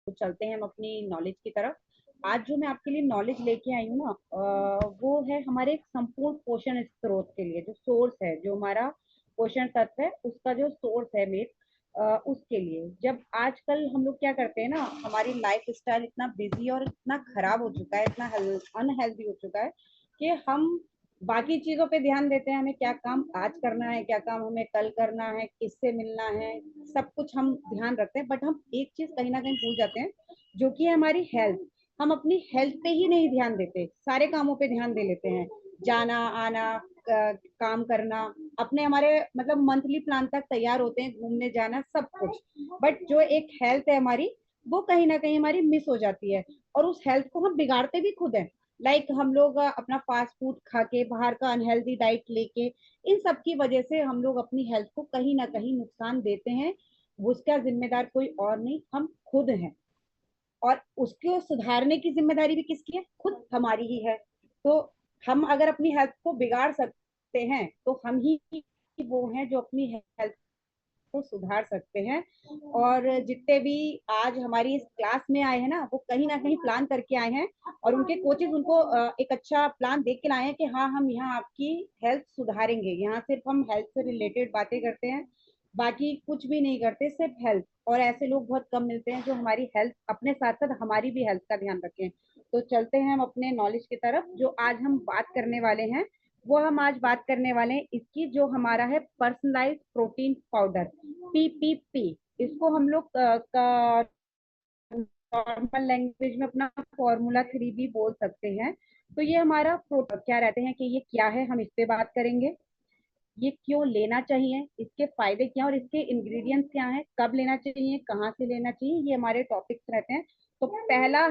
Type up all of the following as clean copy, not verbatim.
तो चलते हैं हम अपनी नॉलेज की तरफ। आज जो मैं आपके लिए नॉलेज लेके आई हूँ ना, वो है हमारे एक संपूर्ण पोषण स्रोत के लिए, जो सोर्स है, जो हमारा पोषण तत्व है, उसका जो सोर्स है मेन, उसके लिए। जब आजकल हम लोग क्या करते हैं ना, हमारी लाइफ स्टाइल इतना बिजी और इतना खराब हो चुका है, इतना अनहेल्दी हो चुका है कि हम बाकी चीजों पे ध्यान देते हैं, हमें क्या काम आज करना है, क्या काम हमें कल करना है, किससे मिलना है, सब कुछ हम ध्यान रखते हैं। बट हम एक चीज कहीं ना कहीं भूल जाते हैं, जो कि है हमारी हेल्थ। हम अपनी हेल्थ पे ही नहीं ध्यान देते, सारे कामों पे ध्यान दे लेते हैं, जाना आना, काम करना, अपने हमारे मतलब मंथली प्लान तक तैयार होते हैं, घूमने जाना, सब कुछ। बट जो एक हेल्थ है हमारी, वो कहीं ना कहीं हमारी मिस हो जाती है, और उस हेल्थ को हम बिगाड़ते भी खुद है। लाइक हम लोग अपना फास्ट फूड खा के, बाहर का अनहेल्दी डाइट लेके, इन सब की वजह से हम लोग अपनी हेल्थ को कहीं ना कहीं नुकसान देते हैं। उसका जिम्मेदार कोई और नहीं, हम खुद हैं। और उसको सुधारने की जिम्मेदारी भी किसकी है? खुद हमारी ही है। तो हम अगर अपनी हेल्थ को बिगाड़ सकते हैं, तो हम ही वो हैं जो अपनी हेल्थ को सुधार सकते हैं। और जितने भी आज हमारी इस क्लास में आए हैं ना, वो कहीं ना कहीं प्लान करके आए हैं, और उनके कोचेज उनको एक अच्छा प्लान देख के लाए हैं कि हाँ, हम यहाँ आपकी हेल्थ सुधारेंगे। यहाँ सिर्फ हम हेल्थ से रिलेटेड बातें करते हैं, बाकी कुछ भी नहीं करते, सिर्फ हेल्थ। और ऐसे लोग बहुत कम मिलते हैं जो हमारी हेल्थ अपने साथ साथ हमारी भी हेल्थ का ध्यान रखें। तो चलते हैं हम अपने नॉलेज की तरफ। जो आज हम बात करने वाले हैं, वो हम आज बात करने वाले हैं इसकी, जो हमारा है पर्सनलाइज्ड प्रोटीन पाउडर, पीपीपी। इसको हम लोग नॉर्मल लैंग्वेज में अपना फॉर्मूला 3 भी बोल सकते हैं। तो ये हमारा प्रोडक्ट क्या रहते हैं, कि ये क्या है, हम इस पे बात करेंगे। ये क्यों लेना चाहिए, इसके फायदे क्या हैं, और इसके इंग्रेडिएंट्स क्या हैं, कब लेना चाहिए, कहाँ से लेना चाहिए, ये हमारे टॉपिक्स रहते हैं। तो पहला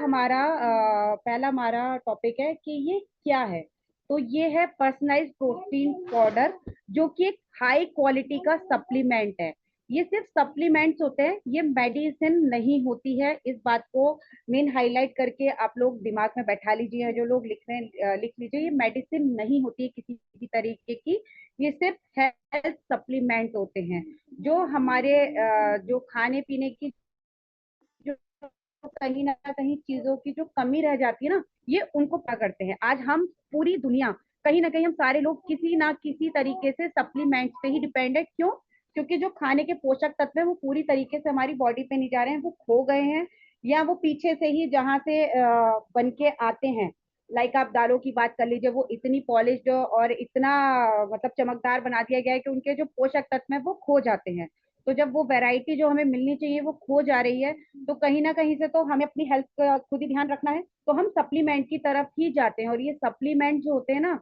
हमारा टॉपिक है कि ये क्या है। तो ये है पर्सनलाइज्ड प्रोटीन पाउडर, जो कि एक हाई क्वालिटी का सप्लीमेंट है। ये सिर्फ सप्लीमेंट्स होते हैं, ये मेडिसिन नहीं होती है। इस बात को मेन हाईलाइट करके आप लोग दिमाग में बैठा लीजिए, जो लोग लिख रहे हैं लिख लीजिए, ये मेडिसिन नहीं होती है किसी भी तरीके की। ये सिर्फ हेल्थ सप्लीमेंट होते हैं, जो हमारे जो खाने पीने की, जो कहीं ना कहीं चीजों की जो कमी रह जाती है ना, ये उनको पूरा करते हैं। आज हम पूरी दुनिया, कहीं ना कहीं हम सारे लोग किसी ना किसी तरीके से सप्लीमेंट पे ही डिपेंड है। क्यों? क्योंकि जो खाने के पोषक तत्व है, वो पूरी तरीके से हमारी बॉडी पे नहीं जा रहे हैं, वो खो गए हैं, या वो पीछे से ही जहां से बन के आते हैं। लाइक आप दालों की बात कर लीजिए, वो इतनी पॉलिश्ड और इतना मतलब चमकदार बना दिया गया है कि उनके जो पोषक तत्व है वो खो जाते हैं। तो जब वो वैरायटी जो हमें मिलनी चाहिए वो खो जा रही है, तो कहीं ना कहीं से तो हमें अपनी हेल्थ का खुद ही ध्यान रखना है, तो हम सप्लीमेंट की तरफ ही जाते हैं। और ये सप्लीमेंट जो होते हैं ना,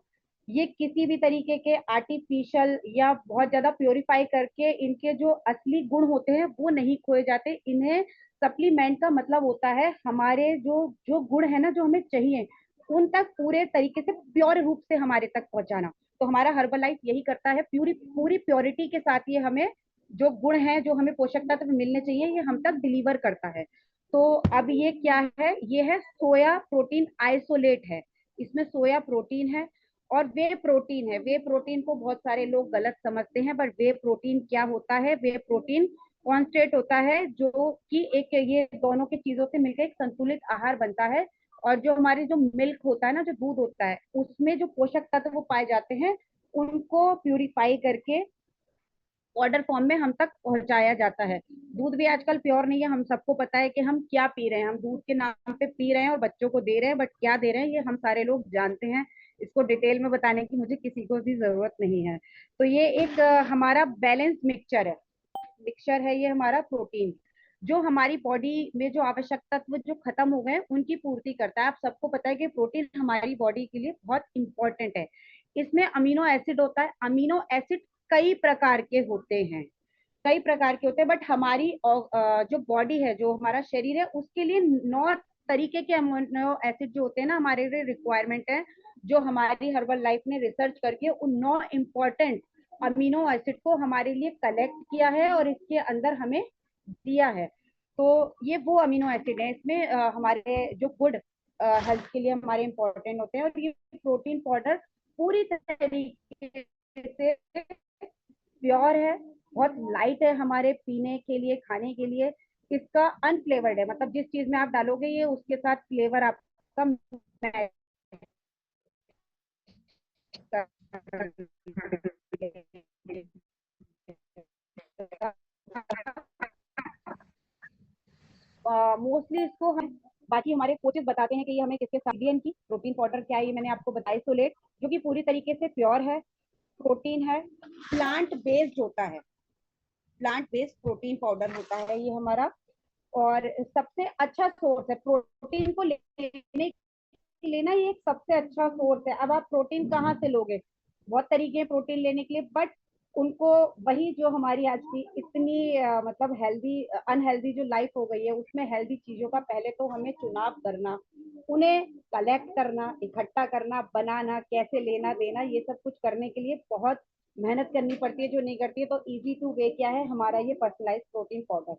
ये किसी भी तरीके के आर्टिफिशियल या बहुत ज्यादा प्योरीफाई करके इनके जो असली गुण होते हैं वो नहीं खोए जाते। इन्हें सप्लीमेंट का मतलब होता है हमारे जो जो गुण है ना, जो हमें चाहिए, उन तक पूरे तरीके से प्योर रूप से हमारे तक पहुंचाना। तो हमारा हर्बल लाइफ यही करता है, पूरी पूरी प्योरिटी के साथ ये हमें जो गुण है, जो हमें पोषक तत्व मिलने चाहिए, ये हम तक डिलीवर करता है। तो अब ये क्या है? ये है सोया प्रोटीन आइसोलेट है। इसमें सोया प्रोटीन है और वे प्रोटीन है। वे प्रोटीन को बहुत सारे लोग गलत समझते हैं, बट वे प्रोटीन क्या होता है? वे प्रोटीन कॉन्स्टेंट होता है, जो कि एक ये दोनों की चीजों से मिलकर एक संतुलित आहार बनता है। और जो हमारे जो मिल्क होता है ना, जो दूध होता है, उसमें जो पोषक तत्व वो पाए जाते हैं, उनको प्यूरिफाई करके पाउडर फॉर्म में हम तक पहुंचाया जाता है। दूध भी आजकल प्योर नहीं है, हम सबको पता है कि हम क्या पी रहे हैं। हम दूध के नाम पे पी रहे हैं और बच्चों को दे रहे हैं, बट क्या दे रहे हैं ये हम सारे लोग जानते हैं। इसको डिटेल में बताने की मुझे किसी को भी जरूरत नहीं है। तो ये एक हमारा बैलेंस मिक्सचर है ये हमारा प्रोटीन, जो हमारी बॉडी में जो आवश्यक तत्व जो खत्म हो गए उनकी पूर्ति करता है। आप सबको पता है कि प्रोटीन हमारी बॉडी के लिए बहुत इंपॉर्टेंट है। इसमें अमीनो एसिड होता है। अमीनो एसिड कई प्रकार के होते हैं, कई प्रकार के होते हैं, बट हमारी जो बॉडी है, जो हमारा शरीर है, उसके लिए 9 तरीके के अमीनो एसिड जो होते हैं ना, हमारे लिए रिक्वायरमेंट है। जो हमारी हर्बल लाइफ ने रिसर्च करके उन 9 इम्पोर्टेंट अमीनो एसिड को हमारे लिए कलेक्ट किया है और इसके अंदर हमें दिया है। तो ये वो अमीनो एसिड है, इसमें हमारे जो गुड हेल्थ के लिए हमारे इंपॉर्टेंट होते हैं। और ये प्रोटीन पाउडर पूरी तरीके से प्योर है, बहुत लाइट है हमारे पीने के लिए, खाने के लिए। इसका अनफ्लेवर्ड है, मतलब जिस चीज में आप डालोगे ये उसके साथ फ्लेवर आपका match करेगा। मोस्टली इसको हम, बाकी हमारे कोचेस बताते हैं कि ये हमें किसके साथ, की प्रोटीन पाउडर क्या है, ये मैंने आपको बताया, सोलेट, जो कि पूरी तरीके से प्योर है, प्रोटीन है, प्लांट बेस्ड होता है, प्लांट बेस्ड प्रोटीन पाउडर होता है ये हमारा। और सबसे अच्छा सोर्स है प्रोटीन को लेना, ये एक सबसे अच्छा सोर्स है। अब आप प्रोटीन कहाँ से लोगे, बहुत तरीके हैं प्रोटीन लेने के लिए, बट उनको, वही जो हमारी आज की इतनी मतलब हेल्दी अनहेल्दी जो लाइफ हो गई है, उसमें हेल्दी चीजों का पहले तो हमें चुनाव करना, उन्हें कलेक्ट करना, इकट्ठा करना, बनाना, कैसे लेना देना, ये सब कुछ करने के लिए बहुत मेहनत करनी पड़ती है, जो नहीं करती है। तो इजी टू वे क्या है हमारा, ये पर्सनलाइज प्रोटीन पाउडर।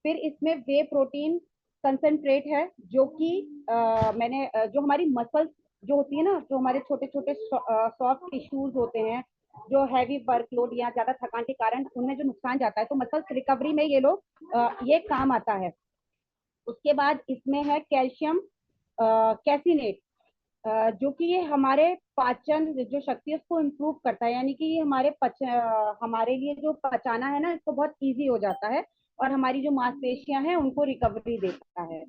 फिर इसमें वे प्रोटीन कंसंट्रेट है, जो कि जो हमारी मसल्स जो होती है ना, जो हमारे छोटे छोटे सॉफ्ट टिश्यूज होते हैं, जो हैवी वर्कलोड या ज्यादा थकान के कारण उनमें जो नुकसान जाता है, तो मसल्स रिकवरी में ये लोग ये काम आता है। उसके बाद इसमें है कैल्शियम कैसिनेट, जो कि ये हमारे पाचन जो शक्ति है उसको इम्प्रूव करता है, यानी कि ये हमारे लिए जो पचाना है ना, इसको बहुत इजी हो जाता है, और हमारी जो मांसपेशियां हैं उनको रिकवरी देता है।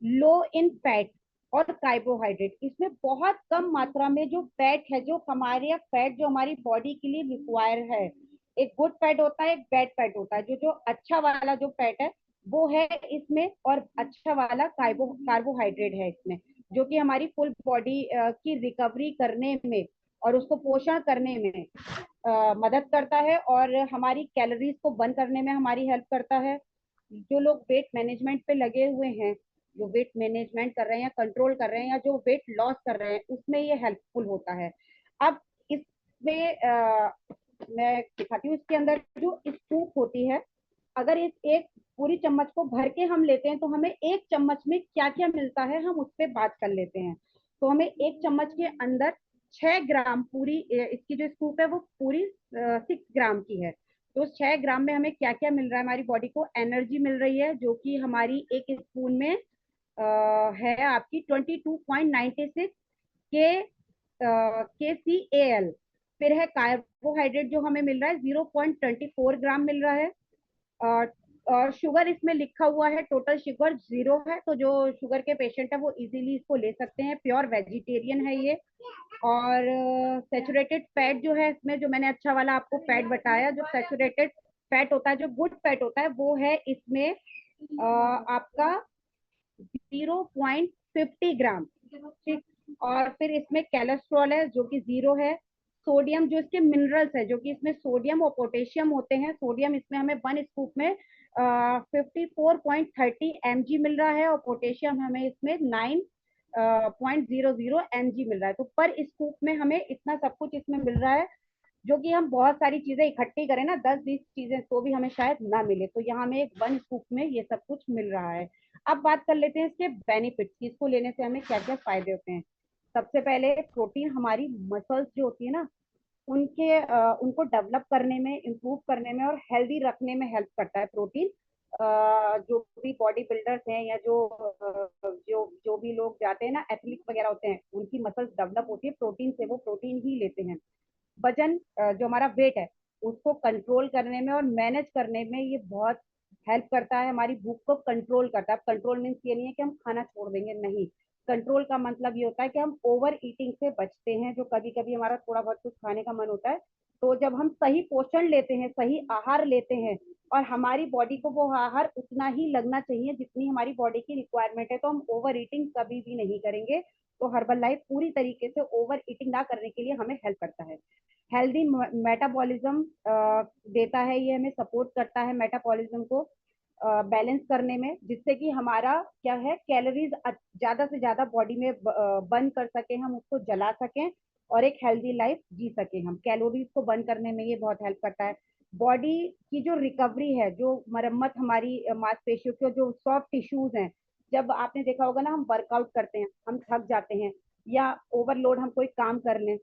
लो इन फैट और कार्बोहाइड्रेट, इसमें बहुत कम मात्रा में जो फैट है, जो हमारे फैट जो हमारी बॉडी के लिए रिक्वायर है, एक गुड फैट होता है, एक बैड फैट होता है, जो जो अच्छा वाला जो फैट है वो है इसमें, और अच्छा वाला कार्बोहाइड्रेट है इसमें, जो कि हमारी फुल बॉडी की रिकवरी करने में और उसको पोषण करने में मदद करता है, और हमारी कैलोरीज को बर्न करने में हमारी हेल्प करता है। जो लोग वेट मैनेजमेंट पे लगे हुए हैं, जो वेट मैनेजमेंट कर रहे हैं या कंट्रोल कर रहे हैं, या जो वेट लॉस कर रहे हैं, उसमें ये हेल्पफुल होता है। अब इसमें मैं दिखाती हूँ, इसके अंदर जो स्कूप होती है, अगर इस एक पूरी चम्मच को भर के हम लेते हैं, तो हमें एक चम्मच में क्या क्या मिलता है हम उस पर बात कर लेते हैं। तो हमें एक चम्मच के अंदर 6 ग्राम, पूरी इसकी जो स्कूप है वो पूरी 6 ग्राम की है। तो 6 ग्राम में हमें क्या क्या मिल रहा है, हमारी बॉडी को एनर्जी मिल रही है, जो कि हमारी एक स्पून में है आपकी 22.96 के KCAL। फिर है कार्बोहाइड्रेट, जो हमें मिल रहा है 0.24 ग्राम मिल रहा है। और और शुगर इसमें लिखा हुआ है, टोटल शुगर 0 है, तो जो शुगर के पेशेंट है वो इजीली इसको ले सकते हैं, प्योर वेजिटेरियन है ये। और सेचुरेटेड फैट जो है इसमें, जो मैंने अच्छा वाला आपको फैट बताया, जो सेचुरेटेड फैट होता है, जो गुड फैट होता है, वो है इसमें आपका 0.50 ग्राम, ठीक। और फिर इसमें कोलेस्ट्रॉल है जो कि 0 है। सोडियम, जो इसके मिनरल्स है, जो कि इसमें सोडियम और पोटेशियम होते हैं, सोडियम इसमें हमें 1 स्कूप में 54.30 mg मिल रहा है, और पोटेशियम हमें इसमें 9.00 mg मिल रहा है। तो पर स्कूप में हमें इतना सब कुछ इसमें मिल रहा है, जो कि हम बहुत सारी चीजें इकट्ठी करें ना, 10-20 चीजें, तो भी हमें शायद ना मिले, तो यहाँ हमें एक 1 स्कूप में ये सब कुछ मिल रहा है। अब बात कर लेते हैं इसके बेनिफिट्स की, इसको लेने से हमें क्या क्या फायदे होते हैं। सबसे पहले प्रोटीन हमारी मसल्स जो होती है ना, उनको डेवलप करने में, इंप्रूव करने में और हेल्दी रखने में हेल्प करता है प्रोटीन। जो भी बॉडी बिल्डर्स हैं, या जो भी लोग जाते हैं ना, एथलीट वगैरह होते हैं, उनकी मसल्स डेवलप होती है प्रोटीन से, वो प्रोटीन ही लेते हैं। वजन, जो हमारा वेट है उसको कंट्रोल करने में और मैनेज करने में ये बहुत हेल्प करता है। हमारी भूख को कंट्रोल करता है। कंट्रोल मीन्स ये नहीं है कि हम खाना छोड़ देंगे, नहीं। कंट्रोल का मतलब ये होता है कि हम ओवर ईटिंग से बचते हैं, जो कभी कभी हमारा थोड़ा बहुत कुछ खाने का मन होता है, तो जब हम सही पोषण लेते हैं, सही आहार लेते हैं, और हमारी बॉडी को वो आहार उतना ही लगना चाहिए जितनी हमारी बॉडी की रिक्वायरमेंट है, तो हम ओवर ईटिंग कभी भी नहीं करेंगे। तो हर्बल लाइफ पूरी तरीके से ओवर ईटिंग ना करने के लिए हमें हेल्प करता है। हेल्दी मेटाबॉलिज्म देता है, ये हमें सपोर्ट करता है मेटाबॉलिज्म को बैलेंस करने में, जिससे कि हमारा क्या है, कैलोरीज ज्यादा से ज्यादा बॉडी में बर्न कर सके, हम उसको जला सकें और एक हेल्दी लाइफ जी सके। हम कैलोरीज को बर्न करने में ये बहुत हेल्प करता है। बॉडी की जो रिकवरी है, जो मरम्मत हमारी मांसपेशियों के जो सॉफ्ट टिश्यूज हैं, जब आपने देखा होगा ना, हम वर्कआउट करते हैं, हम थक जाते हैं, या ओवरलोड हम कोई काम कर लें,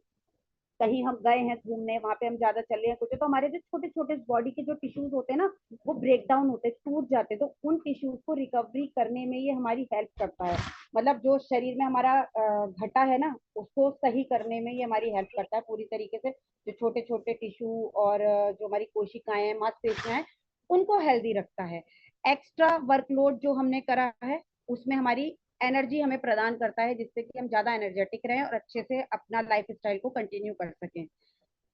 कहीं हम गए हैं घूमने, वहां पे हम ज्यादा चल रहे हैं कुछ, तो हमारे जो छोटे छोटे बॉडी के जो टिश्यूज होते हैं ना, वो ब्रेक डाउन होते हैं, टूट जाते हैं, तो उन टिश्यूज को रिकवरी करने में ये हमारी हेल्प करता है। मतलब जो शरीर में हमारा घटा है ना, उसको सही करने में ये हमारी हेल्प करता है पूरी तरीके से। जो छोटे छोटे टिश्यू और जो हमारी कोशिकाएं हैं, मांसपेशियां हैं, उनको हेल्दी रखता है। एक्स्ट्रा वर्कलोड जो हमने करा है, उसमें हमारी एनर्जी हमें प्रदान करता है, जिससे कि हम ज्यादा एनर्जेटिक रहें और अच्छे से अपना लाइफ स्टाइल को कंटिन्यू कर सकें।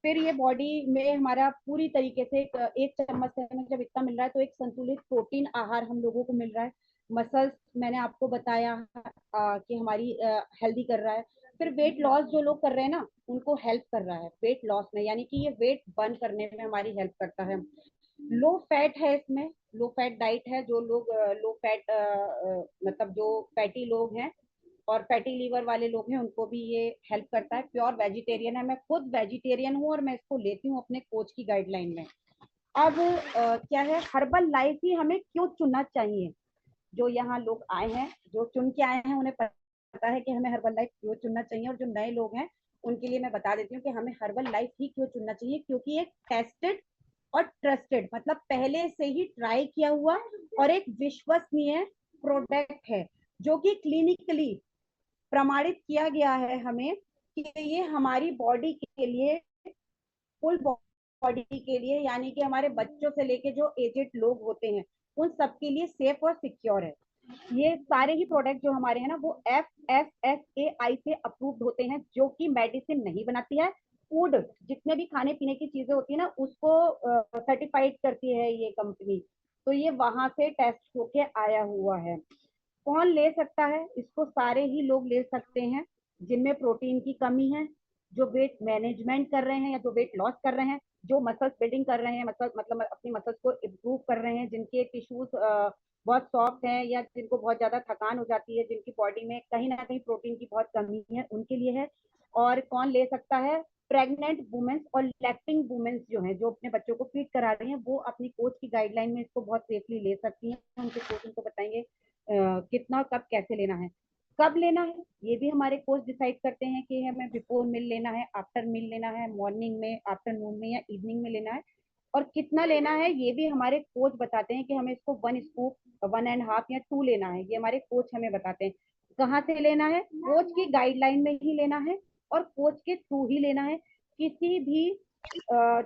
फिर ये बॉडी में हमारा पूरी तरीके से एक चम्मच से हमें जब इतना मिल रहा है, तो एक संतुलित प्रोटीन आहार हम लोगों को मिल रहा है। मसल्स मैंने आपको बताया कि हमारी हेल्दी कर रहा है। फिर वेट लॉस जो लोग कर रहे हैं ना, उनको हेल्प कर रहा है वेट लॉस में, यानी कि ये वेट बर्न करने में हमारी हेल्प करता है। लो फैट है इसमें, लो फैट डाइट है। जो लोग लो फैट मतलब जो फैटी लोग हैं और फैटी लीवर वाले लोग हैं, उनको भी ये हेल्प करता है। प्योर वेजिटेरियन है, मैं खुद वेजिटेरियन हूँ और मैं इसको लेती हूँ अपने कोच की गाइडलाइन में। अब क्या है, हर्बल लाइफ ही हमें क्यों चुनना चाहिए। जो यहाँ लोग आए हैं, जो चुन के आए हैं, उन्हें पता है कि हमें हर्बल लाइफ क्यों चुनना चाहिए। और जो नए लोग हैं, उनके लिए मैं बता देती हूँ कि हमें हर्बल लाइफ ही क्यों चुनना चाहिए, क्योंकि एक टेस्टेड और ट्रस्टेड, मतलब पहले से ही ट्राई किया हुआ और एक विश्वसनीय प्रोडक्ट है, जो कि क्लिनिकली प्रमाणित किया गया है हमें कि ये हमारी बॉडी के लिए, फुल बॉडी के लिए, यानी कि हमारे बच्चों से लेके जो एजेड लोग होते हैं, उन सबके लिए सेफ और सिक्योर है। ये सारे ही प्रोडक्ट जो हमारे हैं ना, वो FSSAI से अप्रूव्ड होते हैं, जो कि मेडिसिन नहीं बनाती है। फूड, जितने भी खाने पीने की चीजें होती है ना, उसको सर्टिफाइड करती है ये कंपनी। तो ये वहां से टेस्ट होके आया हुआ है। कौन ले सकता है इसको? सारे ही लोग ले सकते हैं जिनमें प्रोटीन की कमी है, जो वेट मैनेजमेंट कर रहे हैं या जो वेट लॉस कर रहे हैं, जो मसल्स बिल्डिंग कर रहे हैं, मतलब अपनी मसल्स को इम्प्रूव कर रहे हैं, जिनके टिश्यूज बहुत सॉफ्ट हैं या जिनको बहुत ज्यादा थकान हो जाती है, जिनकी बॉडी में कहीं ना कहीं प्रोटीन की बहुत कमी है, उनके लिए है। और कौन ले सकता है? प्रेग्नेंट वुमेन्स और लैक्टिंग वुमेन्स जो हैं, जो अपने बच्चों को फीड करा रही हैं, वो अपनी कोच की गाइडलाइन में इसको बहुत सेफली ले सकती हैं। उनके कोच उनको बताएंगे कितना कब कैसे लेना है। कब लेना है ये भी हमारे कोच डिसाइड करते हैं कि हमें बिफोर मील लेना है, आफ्टर मील लेना है, मॉर्निंग में, आफ्टरनून में या इवनिंग में लेना है। और कितना लेना है ये भी हमारे कोच बताते हैं कि हमें इसको 1 स्कूप, 1.5 या 2 लेना है, ये हमारे कोच हमें बताते हैं। कहाँ से लेना है? कोच की गाइडलाइन में ही लेना है और कोच के थ्रू ही लेना है। किसी भी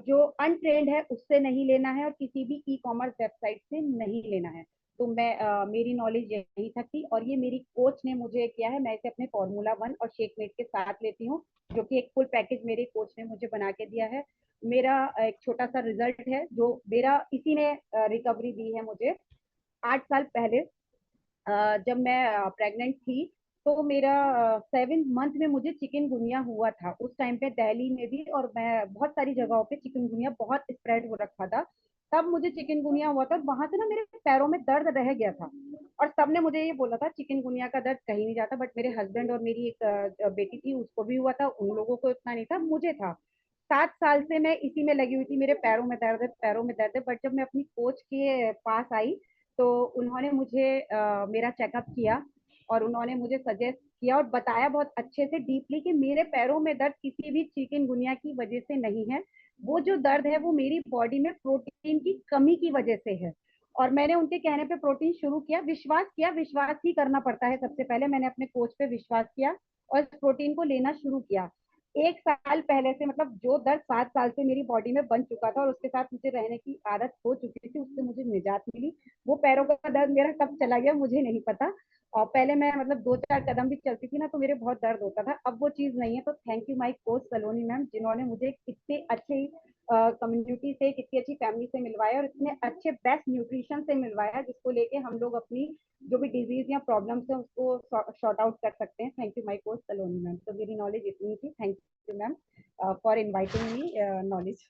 जो अनट्रेंड है उससे नहीं लेना है और किसी भी ई कॉमर्स वेबसाइट से नहीं लेना है। तो मैं मेरी नॉलेज यही तक थी और ये मेरी कोच ने मुझे किया है। मैं इसे अपने Formula 1 और शेकमेट के साथ लेती हूँ, जो कि एक फुल पैकेज मेरे कोच ने मुझे बना के दिया है। मेरा एक छोटा सा रिजल्ट है जो मेरा, इसी ने रिकवरी दी है मुझे 8 साल पहले। जब मैं प्रेग्नेंट थी, तो मेरा 7th मंथ में मुझे चिकनगुनिया हुआ था। उस टाइम पे दिल्ली में भी और मैं बहुत सारी जगहों पे चिकनगुनिया बहुत स्प्रेड हो रखा था। तब मुझे चिकनगुनिया हुआ था, वहां से ना मेरे पैरों में दर्द रह गया था। और सबने मुझे ये बोला था चिकनगुनिया का दर्द कहीं नहीं जाता, बट मेरे हस्बैंड और मेरी एक बेटी थी, उसको भी हुआ था, उन लोगों को इतना नहीं था, मुझे था। 7 साल से मैं इसी में लगी हुई थी, मेरे पैरों में दर्द है, पैरों में दर्द है। बट जब मैं अपनी कोच के पास आई, तो उन्होंने मुझे मेरा चेकअप किया और उन्होंने मुझे सजेस्ट किया और बताया बहुत अच्छे से डीपली कि मेरे पैरों में दर्द किसी भी चिकनगुनिया की वजह से नहीं है। वो जो दर्द है वो मेरी बॉडी में प्रोटीन की कमी की वजह से है। और मैंने उनके कहने पे प्रोटीन शुरू किया, विश्वास किया, विश्वास ही करना पड़ता है। सबसे पहले मैंने अपने कोच पे विश्वास किया और इस प्रोटीन को लेना शुरू किया। 1 साल पहले से, मतलब जो दर्द 7 साल से मेरी बॉडी में बन चुका था और उसके साथ मुझे रहने की आदत हो चुकी थी, उससे मुझे निजात मिली। वो पैरों का दर्द मेरा कब चला गया मुझे नहीं पता। और पहले मैं मतलब 2-4 कदम भी चलती थी ना, तो मेरे बहुत दर्द होता था, अब वो चीज नहीं है। तो thank you my coach Saloni ma'am, जिन्होंने मुझे इतने अच्छे कम्युनिटी से, कितनी अच्छी फैमिली से मिलवाया और इतने अच्छे बेस्ट न्यूट्रिशन से मिलवाया, जिसको लेके हम लोग अपनी जो भी डिजीज या प्रॉब्लम्स है उसको शॉर्ट आउट कर सकते हैं। Thank you my coach Saloni ma'am. तो मेरी नॉलेज इतनी थी। Thank you ma'am for inviting me knowledge.